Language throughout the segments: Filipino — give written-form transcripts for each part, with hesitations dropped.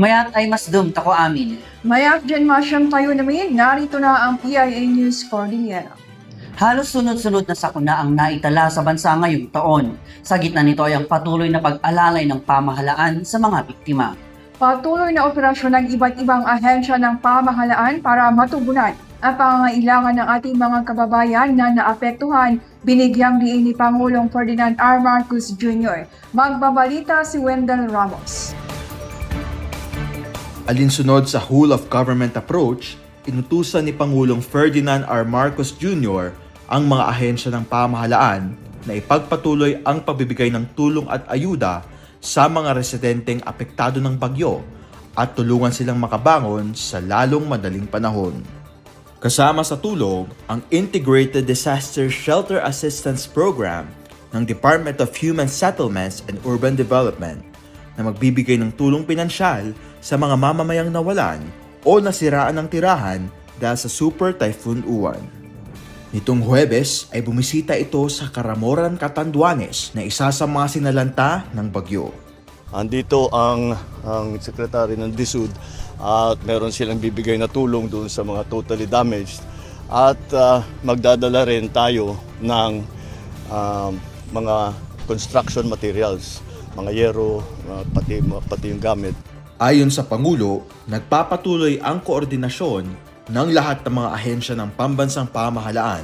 Mayat ay masdum tako amin. Mayak dyan masyam tayo namin, narito na ang PIA News Cordillera. Halos sunod-sunod na sakuna ang naitala sa bansa ngayong taon. Sa gitna nito ay ang patuloy na pag-alalay ng pamahalaan sa mga biktima. Patuloy na operasyon ng iba't ibang ahensya ng pamahalaan para matugunan ang pangangailangan ng ating mga kababayan na naapektuhan, binigyang diin ni Pangulong Ferdinand R. Marcos Jr. Magbabalita si Wendell Ramos. Alinsunod sa whole of government approach, inutusan ni Pangulong Ferdinand R. Marcos Jr. ang mga ahensya ng pamahalaan na ipagpatuloy ang pagbibigay ng tulong at ayuda sa mga residenteng apektado ng bagyo at tulungan silang makabangon sa lalong madaling panahon. Kasama sa tulong ang Integrated Disaster Shelter Assistance Program ng Department of Human Settlements and Urban Development na magbibigay ng tulong pinansyal sa mga mamamayang nawalan o nasiraan ng tirahan dahil sa Super Typhoon Uwan. Nitong Huwebes ay bumisita ito sa Caramoran, Catanduanes na isa sa mga sinalanta ng bagyo. Andito ang Secretary ng DSUD at meron silang bibigay na tulong doon sa mga totally damaged at magdadala rin tayo ng mga construction materials, mga yero, pati yung gamit. Ayon sa Pangulo, nagpapatuloy ang koordinasyon ng lahat ng mga ahensya ng pambansang pamahalaan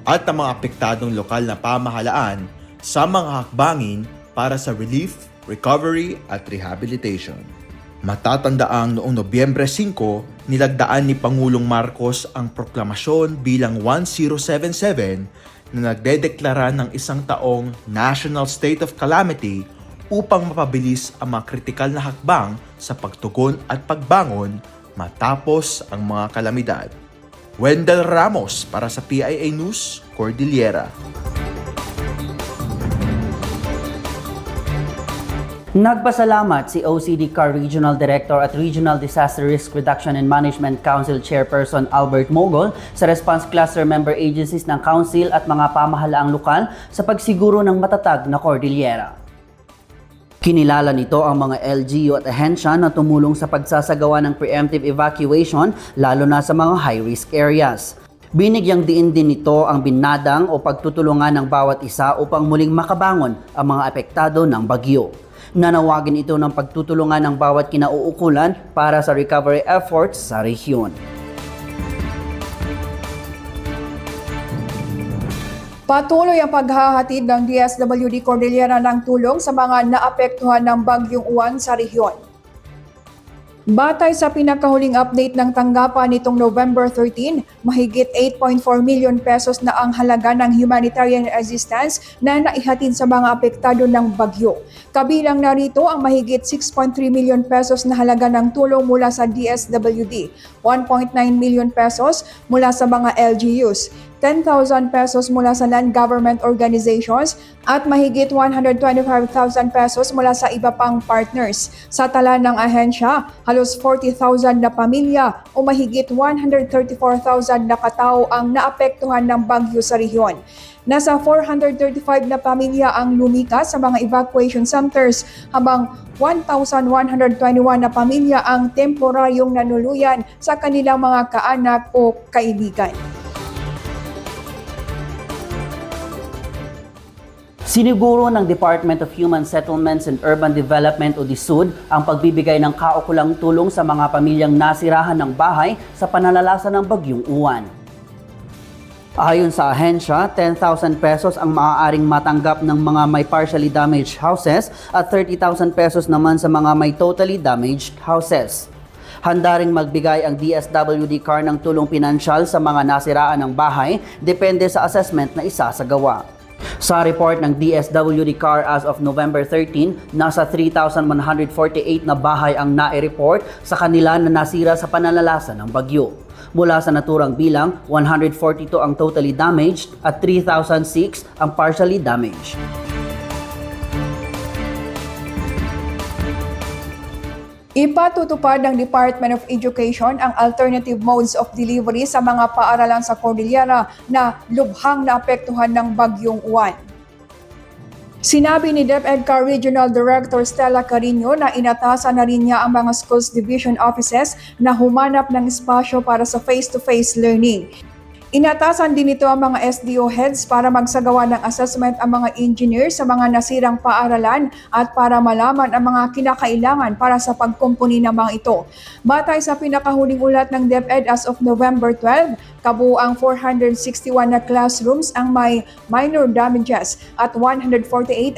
at ng mga apektadong lokal na pamahalaan sa mga hakbangin para sa relief, recovery at rehabilitation. Matatandaang noong Nobyembre 5, nilagdaan ni Pangulong Marcos ang proklamasyon bilang 1077 na nagdedeklara ng isang taong National State of Calamity upang mapabilis ang mga kritikal na hakbang sa pagtugon at pagbangon matapos ang mga kalamidad. Wendell Ramos para sa PIA News, Cordillera. Nagpasalamat si OCDCAR Regional Director at Regional Disaster Risk Reduction and Management Council Chairperson Albert Mogol sa response cluster member agencies ng Council at mga pamahalaang lokal sa pagsiguro ng matatag na Cordillera. Kinilala nito ang mga LGU at ahensya na tumulong sa pagsasagawa ng preemptive evacuation lalo na sa mga high-risk areas. Binigyang diin din nito ang binadang o pagtutulungan ng bawat isa upang muling makabangon ang mga apektado ng bagyo. Nanawagin ito ng pagtutulungan ng bawat kinauukulan para sa recovery efforts sa rehiyon. Patuloy ang paghahatid ng DSWD Cordillera ng tulong sa mga naapektuhan ng bagyong uwan sa rehiyon. Batay sa pinakahuling update ng tanggapan nitong November 13, mahigit 8.4 million pesos na ang halaga ng humanitarian assistance na naihatid sa mga apektado ng bagyo. Kabilang narito ang mahigit 6.3 million pesos na halaga ng tulong mula sa DSWD, 1.9 million pesos mula sa mga LGUs, 10,000 pesos mula sa non-government organizations at mahigit 125,000 pesos mula sa iba pang partners. Sa tala ng ahensya, halos 40,000 na pamilya o mahigit 134,000 na katao ang naapektuhan ng bagyo sa rehiyon. Nasa 435 na pamilya ang lumikas sa mga evacuation centers habang 1,121 na pamilya ang temporaryong nanuluyan sa kanilang mga kaanak o kaibigan. Siniguro ng Department of Human Settlements and Urban Development o DSUD ang pagbibigay ng kaukulang tulong sa mga pamilyang nasirahan ng bahay sa pananalasa ng bagyong uwan. Ayon sa ahensya, 10,000 pesos ang maaaring matanggap ng mga may partially damaged houses at 30,000 pesos naman sa mga may totally damaged houses. Handa ring magbigay ang DSWD-CAR ng tulong pinansyal sa mga nasiraan ng bahay depende sa assessment na isasagawa. Sa report ng DSWD-CAR as of November 13, nasa 3,148 na bahay ang nai-report sa kanila na nasira sa pananalasa ng bagyo. Mula sa naturang bilang, 142 ang totally damaged at 3,006 ang partially damaged. Ipatutupad ng Department of Education ang alternative modes of delivery sa mga paaralan sa Cordillera na lubhang naapektuhan ng Bagyong Uwan. Sinabi ni DepEdCar Regional Director Stella Carino na inatasan na rin niya ang mga schools division offices na humanap ng espasyo para sa face-to-face learning. Inatasan din ito ang mga SDO heads para magsagawa ng assessment ang mga engineers sa mga nasirang paaralan at para malaman ang mga kinakailangan para sa pagkumpuni ng mga ito. Batay sa pinakahuling ulat ng DepEd as of November 12, kabuuang 461 na classrooms ang may minor damages at 148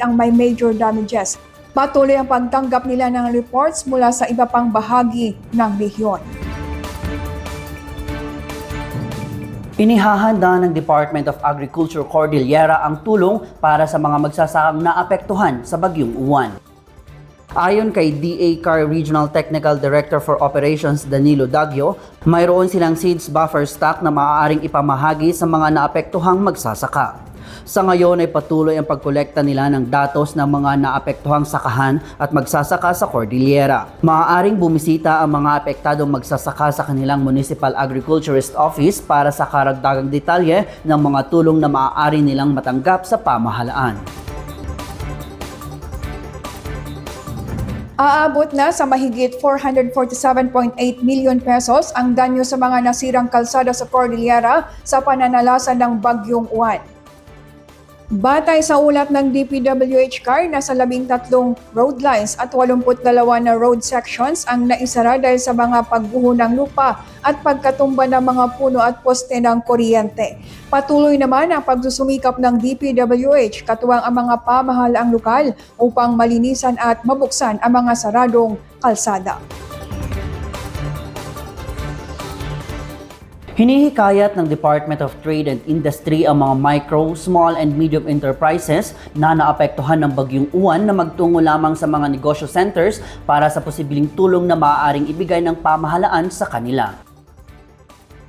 ang may major damages. Patuloy ang pagtanggap nila ng reports mula sa iba pang bahagi ng rehiyon. Inihahanda ng Department of Agriculture Cordillera ang tulong para sa mga magsasakang naapektuhan sa Bagyong Uwan. Ayon kay DA-CAR Regional Technical Director for Operations Danilo Dagyo, mayroon silang seeds buffer stock na maaaring ipamahagi sa mga naapektuhang magsasaka. Sa ngayon ay patuloy ang pagkolekta nila ng datos ng mga naapektuhang sakahan at magsasaka sa Cordillera. Maaaring bumisita ang mga apektadong magsasaka sa kanilang Municipal Agriculturist Office para sa karagdagang detalye ng mga tulong na maaari nilang matanggap sa pamahalaan. Aabot na sa mahigit 447.8 million pesos ang danyo sa mga nasirang kalsada sa Cordillera sa pananalasan ng Bagyong Uwan. Batay sa ulat ng DPWH-CAR, nasa 13 road lines at 82 na road sections ang naisara dahil sa mga pagguho ng lupa at pagkatumba ng mga puno at poste ng kuryente. Patuloy naman ang pagsusumikap ng DPWH katuwang ang mga pamahalaang lokal upang malinisan at mabuksan ang mga saradong kalsada. Hinihikayat ng Department of Trade and Industry ang mga micro, small and medium enterprises na naapektuhan ng Bagyong Uwan na magtungo lamang sa mga negosyo centers para sa posibleng tulong na maaaring ibigay ng pamahalaan sa kanila.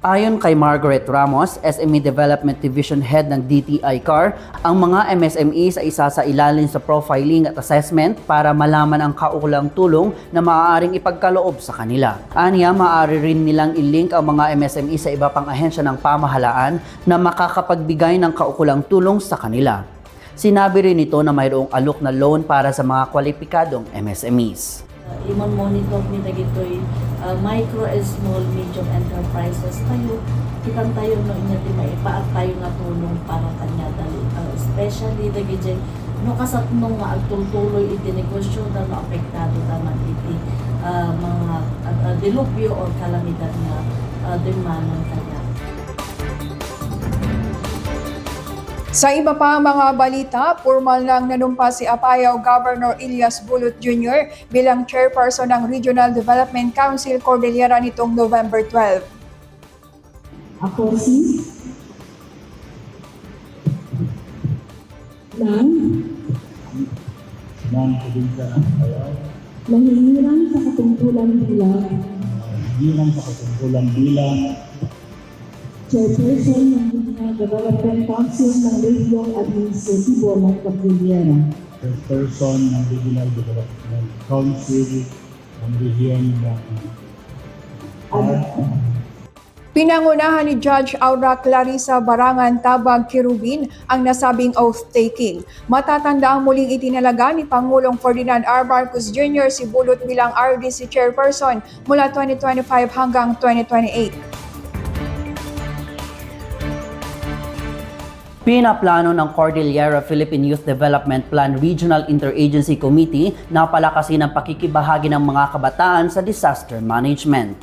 Ayon kay Margaret Ramos, SME Development Division Head ng DTI-CAR, ang mga MSME ay isa sa ilalim sa profiling at assessment para malaman ang kaukulang tulong na maaaring ipagkaloob sa kanila. Aniya, maaari rin nilang i-link ang mga MSME sa iba pang ahensya ng pamahalaan na makakapagbigay ng kaukulang tulong sa kanila. Sinabi rin ito na mayroong alok na loan para sa mga kwalipikadong MSMEs. Imon monitor ni dagitoy micro and small medium enterprises tayo kitang tayo no inya di maipaat tayo nga tulong para kanya dali especially dagiti no kasat nung nga agtutuloy iti negosyo na apektado taman iti mga dilubyo or kalamidad nga demanan kanya. Sa iba pa mga balita, formal nang nanumpa si Apayao Governor Elias Bulot Jr. bilang chairperson ng Regional Development Council Cordillera nitong November 12. Ako si probinsya ng Apayao, nahihirang sa katungkulan bilang chairperson ng Regional Development Council ng Region Administratibo ng Cordillera. person ng Regional Development Council ng Rehiyon ng Pinangunahan ni Judge Aura Clarissa Barangan Tabag Kirubin ang nasabing oath-taking. Matatanda ang muling itinalaga ni Pangulong Ferdinand R. Marcos Jr. si Bulot bilang RDC Chairperson mula 2025 hanggang 2028. Pinaplano ng Cordillera Philippine Youth Development Plan Regional Interagency Committee na palakasin ang pakikibahagi ng mga kabataan sa disaster management.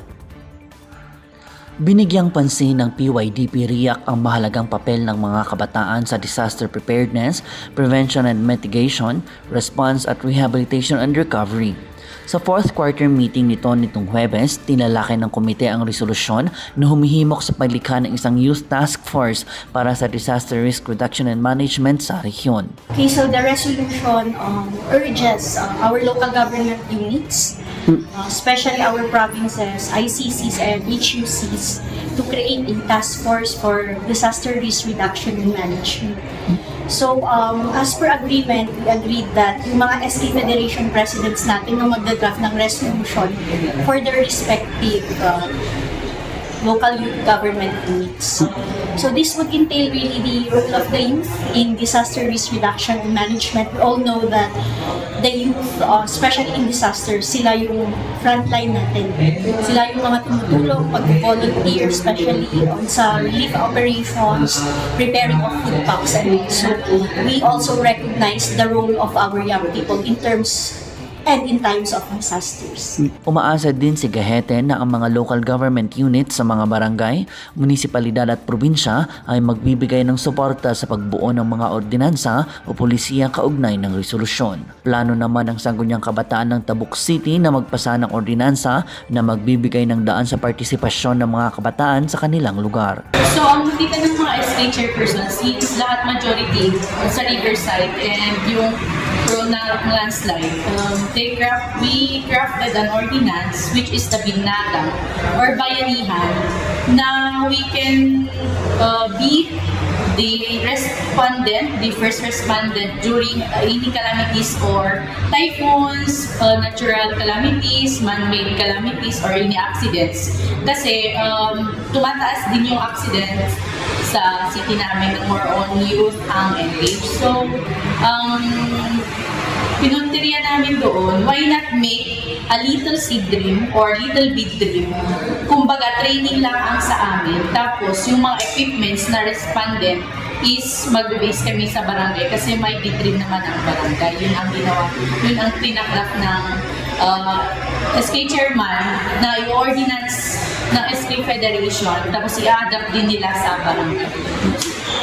Binigyang pansin ng PYDP-RIAC ang mahalagang papel ng mga kabataan sa disaster preparedness, prevention and mitigation, response at rehabilitation and recovery. Sa fourth quarter meeting nitong Huwebes, tinalakay ng komite ang resolusyon na humihimok sa paglikha ng isang youth task force para sa disaster risk reduction and management sa rehiyon. Okay, so the resolution urges our local government units especially our provinces, ICCs and HUCs, to create a task force for disaster risk reduction and management. So, as per agreement, we agreed that yung mga SK Federation presidents natin na magdadraft ng resolution for their respective local youth government units. So this would entail really the role of the youth in disaster risk reduction and management. We all know that the youth, especially in disasters, sila yung frontline natin. Sila yung mga tumutulong, pag-volunteer, especially sa relief operations, preparing of food packs and meals. So we also recognize the role of our young people in terms and in times of disasters. Umaasa din si Gahete na ang mga local government units sa mga barangay, munisipalidad at probinsya ay magbibigay ng suporta sa pagbuo ng mga ordinansa o polisiya kaugnay ng resolusyon. Plano naman ng Sangguniang Kabataan ng Tabuk City na magpasa ng ordinansa na magbibigay ng daan sa partisipasyon ng mga kabataan sa kanilang lugar. So, ang nakita ng mga SK chairpersons is lahat majority sa Riverside and yung Corona landslide. We crafted an ordinance which is the Binnaga or Bayanihan na we can be the respondent, the first respondent during any calamities or typhoons, natural calamities, man-made calamities, or any accidents. Kasi tumataas din yung accidents sa city namin na more on youth ang engaged. So, pinunteriya namin doon, why not make a little seed dream or little big dream? Kumbaga, training lang ang sa amin. Tapos, yung mga equipments na respondent is mag-base kami sa barangay kasi may big dream naman ang barangay. Yun ang ginawa. Yun ang tinaklak ng SK chairman na yung ordinance ng SK Federation tapos i-adapt din nila sa barangay.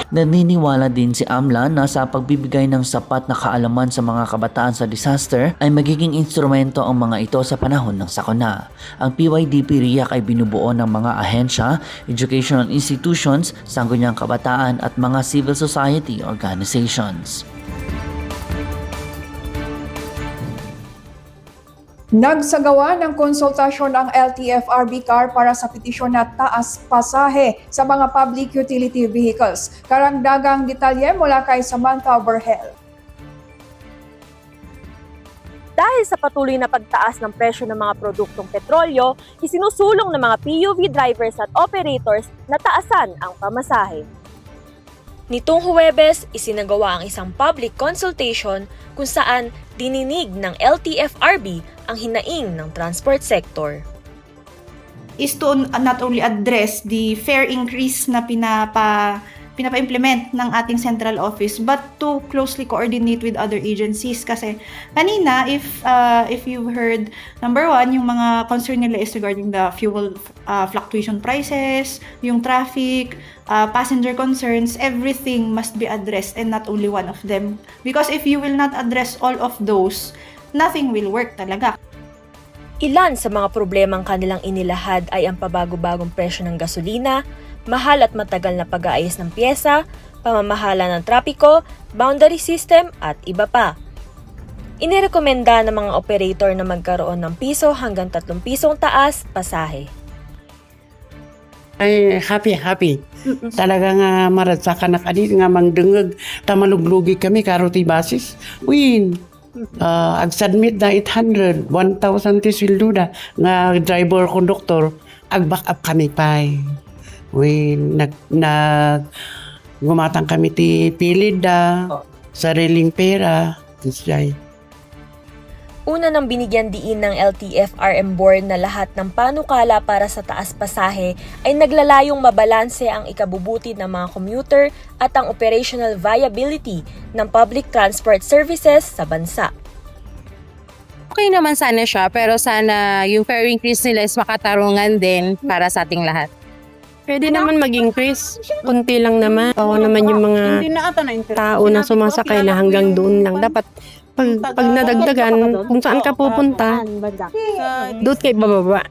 Naniniwala din si Amla na sa pagbibigay ng sapat na kaalaman sa mga kabataan sa disaster ay magiging instrumento ang mga ito sa panahon ng sakuna. Ang PYDP RIAC ay binubuo ng mga ahensya, educational institutions, sangguniang kabataan at mga civil society organizations. Nagsagawa ng konsultasyon ang LTFRB-CAR para sa petisyon na taas pasahe sa mga public utility vehicles. Karagdagang detalye mula kay Samantha Berhel. Dahil sa patuloy na pagtaas ng presyo ng mga produktong petrolyo, isinusulong ng mga PUV drivers at operators na taasan ang pamasahe. Nitong Huwebes, isinagawa ang isang public consultation kung saan dininig ng LTFRB ang hinaing ng transport sector. Is to not only address the fare increase na pinapa-implement ng ating central office but to closely coordinate with other agencies kasi kanina if you've heard, number one, yung mga concern nila is regarding the fuel fluctuation prices, yung traffic, passenger concerns, everything must be addressed and not only one of them. Because if you will not address all of those, nothing will work talaga. Ilan sa mga problemang kanilang inilahad ay ang pabago-bagong presyo ng gasolina, mahal at matagal na pag-aayos ng pyesa, pamamahala ng trapiko, boundary system at iba pa. Inirekomenda ng mga operator na magkaroon ng piso hanggang 3 pisong taas pasahe. Ay, happy. Talagang maratsakan na kanil nga mangdungag. Tamaluglugi kami, karoti basis. Win. Ag-submit na 800, 1,000 tisildo na nga driver, conductor. Ag-back up kami pa. Win. Gumatang kami ti pilid da. Sariling pera. Tisay. Una nang binigyan diin ng LTFRM board na lahat ng panukala para sa taas pasahe ay naglalayong mabalanse ang ikabubuti ng mga commuter at ang operational viability ng public transport services sa bansa. Okay naman sana siya, pero sana yung fare increase nila is makatarungan din para sa ating lahat. Pwede naman mag-increase. Kunti lang naman. Oo naman yung mga tao na sumasakay na hanggang doon lang. Dapat pag nadagdagan, kung saan ka pupunta, doon kayo bababa.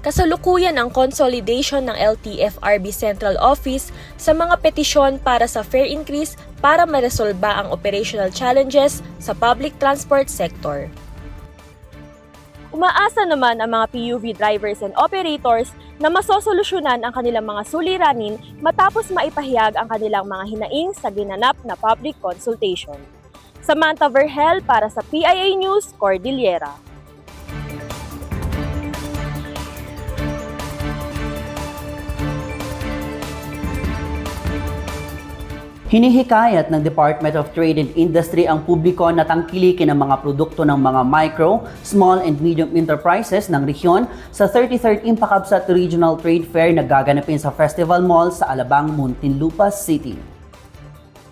Kasalukuyan ang consolidation ng LTFRB Central Office sa mga petisyon para sa fare increase para maresolba ang operational challenges sa public transport sector. Umaasa naman ang mga PUV drivers and operators na masosolusyonan ang kanilang mga suliranin matapos maipahayag ang kanilang mga hinaing sa ginanap na public consultation. Samantha Verhel para sa PIA News, Cordillera. Hinihikayat ng Department of Trade and Industry ang publiko na tangkilikin ang mga produkto ng mga micro, small and medium enterprises ng rehiyon sa 33rd Impakabsat Regional Trade Fair na gaganapin sa Festival Mall sa Alabang, Muntinlupa City.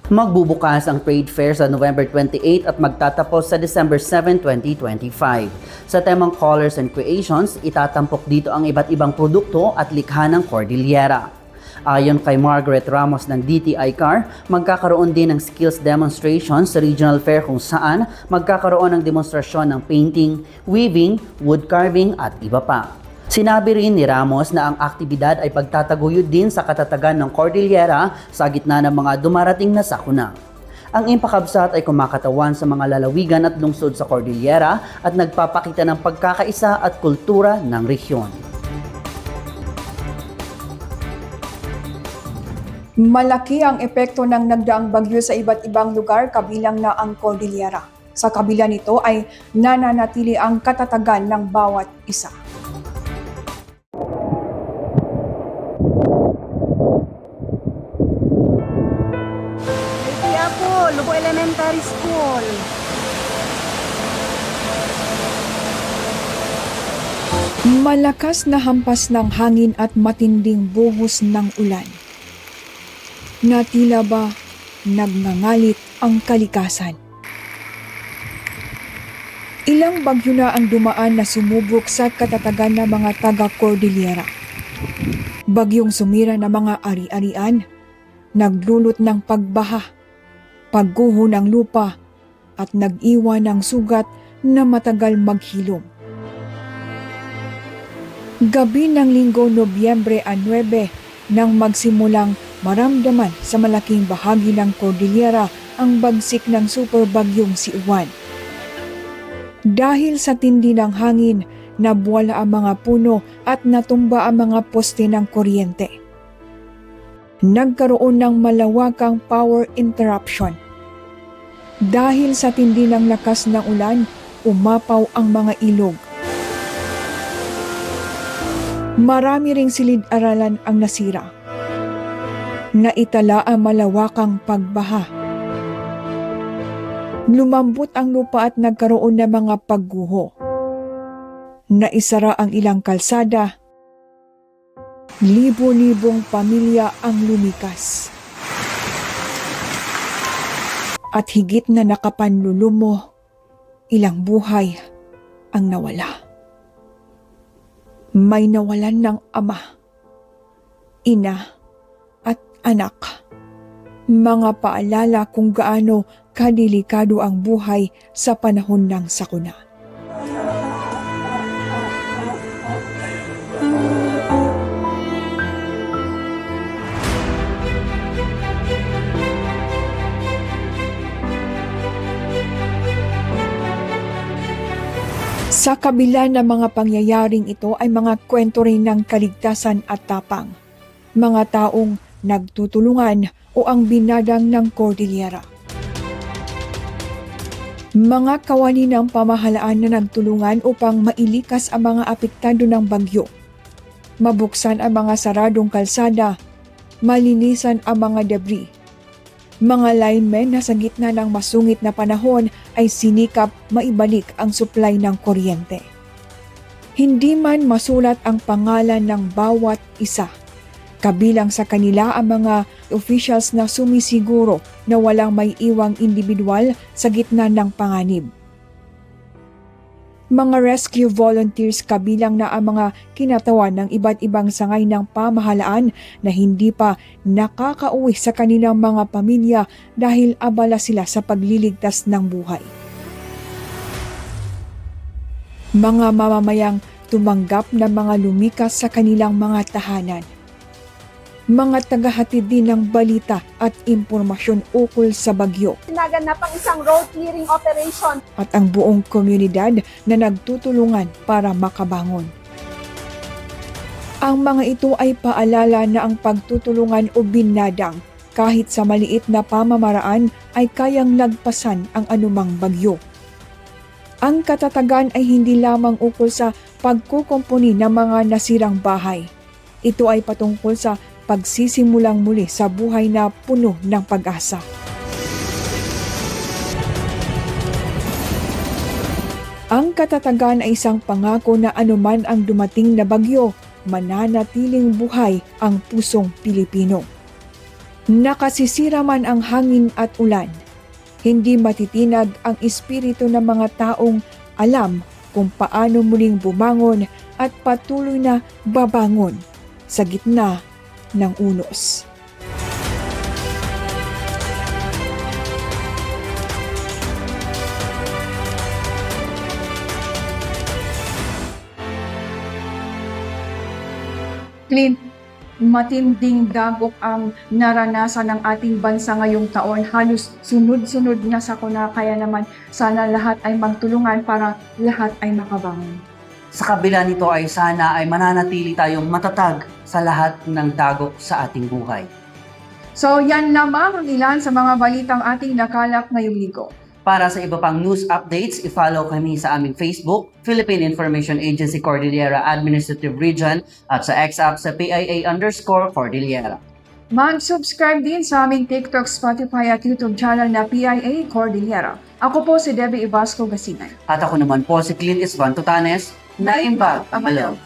Magbubukas ang trade fair sa November 28 at magtatapos sa December 7, 2025. Sa temang Colors and Creations, itatampok dito ang iba't ibang produkto at likha ng Cordillera. Ayon kay Margaret Ramos ng DTI CAR, magkakaroon din ng skills demonstration sa regional fair kung saan magkakaroon ng demonstrasyon ng painting, weaving, wood carving at iba pa. Sinabi rin ni Ramos na ang aktibidad ay pagtataguyod din sa katatagan ng Cordillera sa gitna ng mga dumarating na sakuna. Ang Impakabsat ay kumakatawan sa mga lalawigan at lungsod sa Cordillera at nagpapakita ng pagkakaisa at kultura ng rehiyon. Malaki ang epekto ng nagdaang bagyo sa iba't ibang lugar kabilang na ang Cordillera. Sa kabila nito ay nananatili ang katatagan ng bawat isa. Kaya po, Lubo Elementary School. Malakas na hampas ng hangin at matinding buhos ng ulan. Na tila ba nagngangalit ang kalikasan. Ilang bagyo na ang dumaan na sumubok sa katatagan ng mga taga-Cordillera. Bagyong sumira ng mga ari-arian, naglulot ng pagbaha, pagguho ng lupa, at nag-iwan ng sugat na matagal maghilom. Gabi ng Linggo, Nobyembre 9, nang magsimulang maramdaman sa malaking bahagi ng Cordillera ang bagsik ng superbagyong si Juan. Dahil sa tindi ng hangin, nabuwala ang mga puno at natumba ang mga poste ng kuryente. Nagkaroon ng malawakang power interruption. Dahil sa tindi ng lakas ng ulan, umapaw ang mga ilog. Marami ring silid-aralan ang nasira. Naitala ang malawakang pagbaha. Lumambot ang lupa at nagkaroon ng mga pagguho. Naisara ang ilang kalsada. Libo-libong pamilya ang lumikas. At higit na nakapanlulumo, ilang buhay ang nawala. May nawalan ng ama, ina, anak, mga paalala kung gaano kadelikado ang buhay sa panahon ng sakuna. Sa kabila ng mga pangyayaring ito ay mga kwento rin ng kaligtasan at tapang. Mga taong nagtutulungan o ang binadang ng Cordillera. Mga kawani ng pamahalaan na nagtulungan upang mailikas ang mga apektado ng bagyo. Mabuksan ang mga saradong kalsada, malinisan ang mga debris. Mga linemen na sa gitna ng masungit na panahon ay sinikap maibalik ang supply ng kuryente. Hindi man masulat ang pangalan ng bawat isa. Kabilang sa kanila ang mga officials na sumisiguro na walang may iwang individual sa gitna ng panganib. Mga rescue volunteers kabilang na ang mga kinatawan ng iba't ibang sangay ng pamahalaan na hindi pa nakakauwi sa kanilang mga pamilya dahil abala sila sa pagliligtas ng buhay. Mga mamamayang tumanggap ng mga lumikas sa kanilang mga tahanan. mga tagahatid din ng balita at impormasyon ukol sa bagyo Naganap ang isang road clearing operation. at ang buong komunidad na nagtutulungan para makabangon. Ang mga ito ay paalala na ang pagtutulungan o binadang kahit sa maliit na pamamaraan ay kayang lagpasan ang anumang bagyo. Ang katatagan ay hindi lamang ukol sa pagkukumpuni ng mga nasirang bahay. Ito ay patungkol sa pagsisimulang muli sa buhay na puno ng pag-asa. Ang katatagan ay isang pangako na anuman ang dumating na bagyo, mananatiling buhay ang pusong Pilipino. Nakasisira man ang hangin at ulan, hindi matitinag ang espiritu ng mga taong alam kung paano muling bumangon at patuloy na babangon sa gitna ng unos. Clint, matinding dagok ang naranasan ng ating bansa ngayong taon. Halos sunod-sunod na sakuna, kaya naman sana lahat ay magtulungan para lahat ay makabangon. Sa kabila nito ay sana ay mananatili tayong matatag sa lahat ng dagok sa ating buhay. So yan lamang ang ilan sa mga balitang ating nakalap ngayong linggo. Para sa iba pang news updates, i-follow kami sa aming Facebook, Philippine Information Agency Cordillera Administrative Region at sa X-App sa PIA_Cordillera. Mag-subscribe din sa aming TikTok, Spotify at YouTube channel na PIA Cordillera. Ako po si Debbie Ibasco Gasinay. At ako naman po si Clint Isvan Tutanes, na Impact Amalaw.